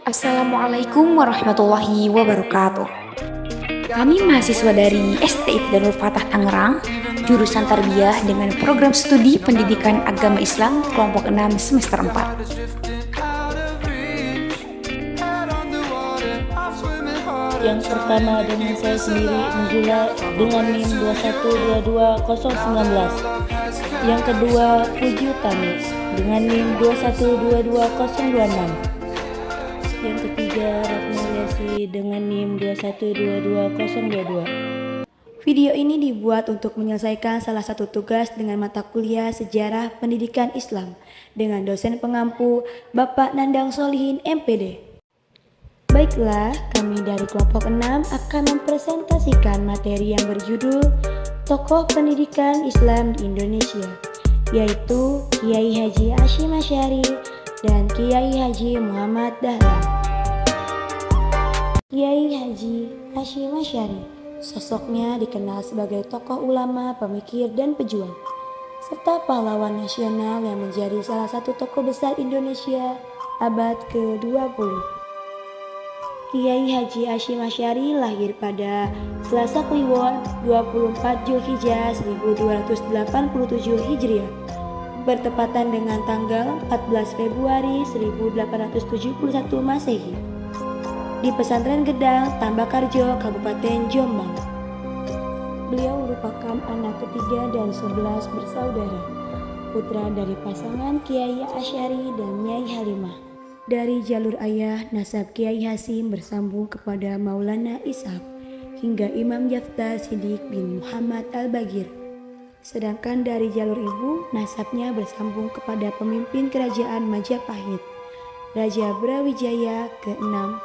Assalamualaikum warahmatullahi wabarakatuh. Kami mahasiswa dari STIT Darul Fatah Tangerang, jurusan Tarbiyah dengan program studi Pendidikan Agama Islam kelompok 6 semester 4. Yang pertama dengan saya sendiri, Nuzula, dengan NIM 2122019. Yang kedua, Puji Utami dengan NIM 2122026. Yang ketiga, Ratnaliasi dengan NIM 2122022. Video ini dibuat untuk menyelesaikan salah satu tugas dengan mata kuliah Sejarah Pendidikan Islam dengan dosen pengampu Bapak Nandang Solihin MPD. Baiklah, kami dari kelompok 6 akan mempresentasikan materi yang berjudul Tokoh Pendidikan Islam di Indonesia, yaitu Kiai Haji Hasyim Asy'ari dan Kiai Haji Muhammad Dahlan. Kiai Haji Hasyim Asy'ari, sosoknya dikenal sebagai tokoh ulama, pemikir, dan pejuang, serta pahlawan nasional yang menjadi salah satu tokoh besar Indonesia abad ke-20. Kiai Haji Hasyim Asy'ari lahir pada Selasa Kliwon 24 Zulhijjah 1287 Hijriah, bertepatan dengan tanggal 14 Februari 1871 Masehi, di Pesantren Gedang, Tambakarjo, Kabupaten Jombang. Beliau merupakan anak ketiga dan 11 bersaudara, putra dari pasangan Kiai Asy'ari dan Nyai Halimah. Dari jalur ayah, nasab Kiai Hasyim bersambung kepada Maulana Ishaq hingga Imam Yaftah Siddiq bin Muhammad Al-Bagir. Sedangkan dari jalur ibu, nasabnya bersambung kepada pemimpin kerajaan Majapahit, Raja Brawijaya ke-6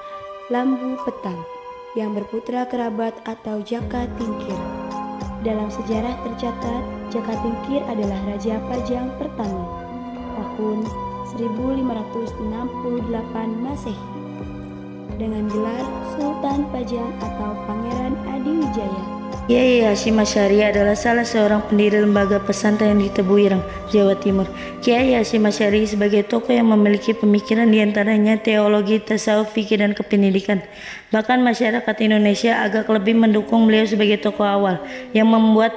Lambu Petang, yang berputra kerabat atau Jaka Tingkir. Dalam sejarah tercatat, Jaka Tingkir adalah Raja Pajang pertama tahun 1568 Masehi dengan gelar Sultan Pajang atau Pangeran Adiwijaya. Kiai Hasyim Asy'ari adalah salah seorang pendiri lembaga pesantren di Tebuireng, Jawa Timur. Kiai Hasyim Asy'ari sebagai tokoh yang memiliki pemikiran diantaranya teologi, tasawuf, fikih, dan kependidikan. Bahkan masyarakat Indonesia agak lebih mendukung beliau sebagai tokoh awal yang membuat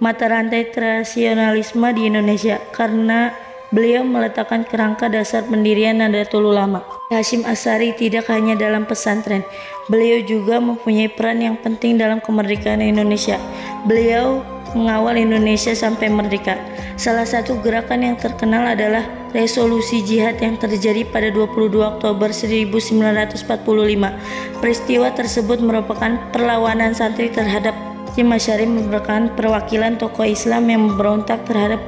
mata rantai rasionalisme di Indonesia karena beliau meletakkan kerangka dasar pendirian Nahdlatul Ulama. Hasyim Asy'ari tidak hanya dalam pesantren, beliau juga mempunyai peran yang penting dalam kemerdekaan Indonesia. Beliau mengawal Indonesia sampai merdeka. Salah satu gerakan yang terkenal adalah Resolusi Jihad yang terjadi pada 22 Oktober 1945. Peristiwa tersebut merupakan perlawanan santri terhadap Hasyim Asy'ari, merupakan perwakilan tokoh Islam yang memberontak terhadap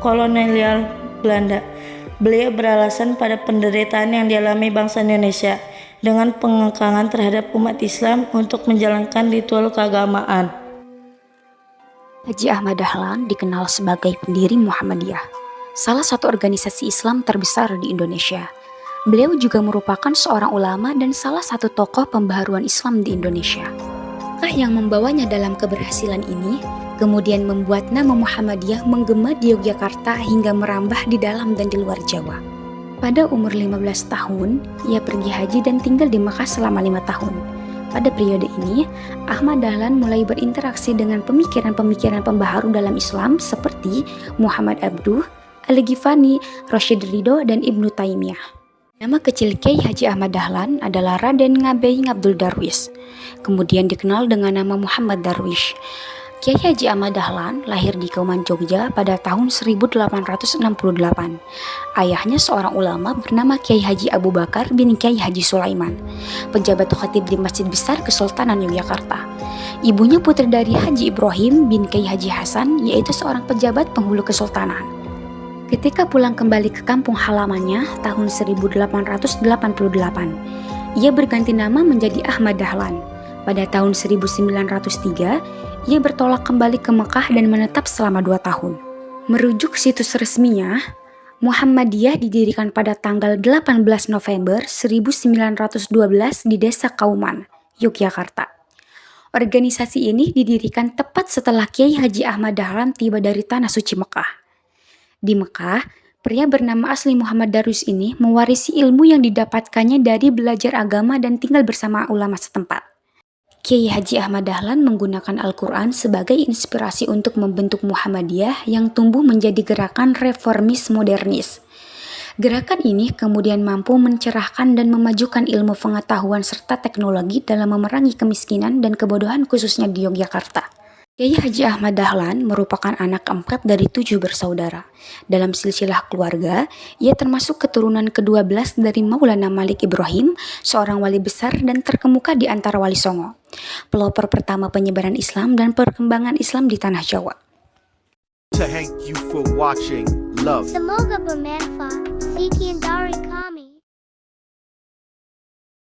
kolonial Belanda. Beliau beralasan pada penderitaan yang dialami bangsa Indonesia dengan pengekangan terhadap umat Islam untuk menjalankan ritual keagamaan. Haji Ahmad Dahlan dikenal sebagai pendiri Muhammadiyah, salah satu organisasi Islam terbesar di Indonesia. Beliau juga merupakan seorang ulama dan salah satu tokoh pembaharuan Islam di Indonesia. Yang membawanya dalam keberhasilan ini kemudian membuat nama Muhammadiyah menggema di Yogyakarta hingga merambah di dalam dan di luar Jawa. Pada umur 15 tahun, ia pergi haji dan tinggal di Makkah selama 5 tahun. Pada periode ini, Ahmad Dahlan mulai berinteraksi dengan pemikiran-pemikiran pembaharu dalam Islam seperti Muhammad Abduh, Al-Ghifani, Rashid Ridho, dan Ibnu Taimiyah. Nama kecil Kiai Haji Ahmad Dahlan adalah Raden Ngabei Ngabdul Darwis, kemudian dikenal dengan nama Muhammad Darwish. Kiai Haji Ahmad Dahlan lahir di Kauman, Jogja pada tahun 1868. Ayahnya seorang ulama bernama Kiai Haji Abu Bakar bin Kiai Haji Sulaiman, pejabat khatib di Masjid Besar Kesultanan Yogyakarta. Ibunya putri dari Haji Ibrahim bin Kiai Haji Hasan, yaitu seorang pejabat penghulu kesultanan. Ketika pulang kembali ke kampung halamannya tahun 1888, ia berganti nama menjadi Ahmad Dahlan. Pada tahun 1903, ia bertolak kembali ke Mekah dan menetap selama 2 tahun. Merujuk situs resminya, Muhammadiyah didirikan pada tanggal 18 November 1912 di Desa Kauman, Yogyakarta. Organisasi ini didirikan tepat setelah Kiai Haji Ahmad Dahlan tiba dari Tanah Suci Mekah. Di Mekah, Pria bernama asli Muhammad Darus ini mewarisi ilmu yang didapatkannya dari belajar agama dan tinggal bersama ulama setempat. Kiai Haji Ahmad Dahlan menggunakan Al-Quran sebagai inspirasi untuk membentuk Muhammadiyah yang tumbuh menjadi gerakan reformis modernis. Gerakan ini kemudian mampu mencerahkan dan memajukan ilmu pengetahuan serta teknologi dalam memerangi kemiskinan dan kebodohan khususnya di Yogyakarta. Kiai Haji Ahmad Dahlan merupakan anak keempat dari 7 bersaudara. Dalam silsilah keluarga, ia termasuk keturunan ke-12 dari Maulana Malik Ibrahim, seorang wali besar dan terkemuka di antara wali Songo. Pelopor pertama penyebaran Islam dan perkembangan Islam di tanah Jawa. Thank you for watching. Love. Semoga bermanfaat. Sekian dari kami.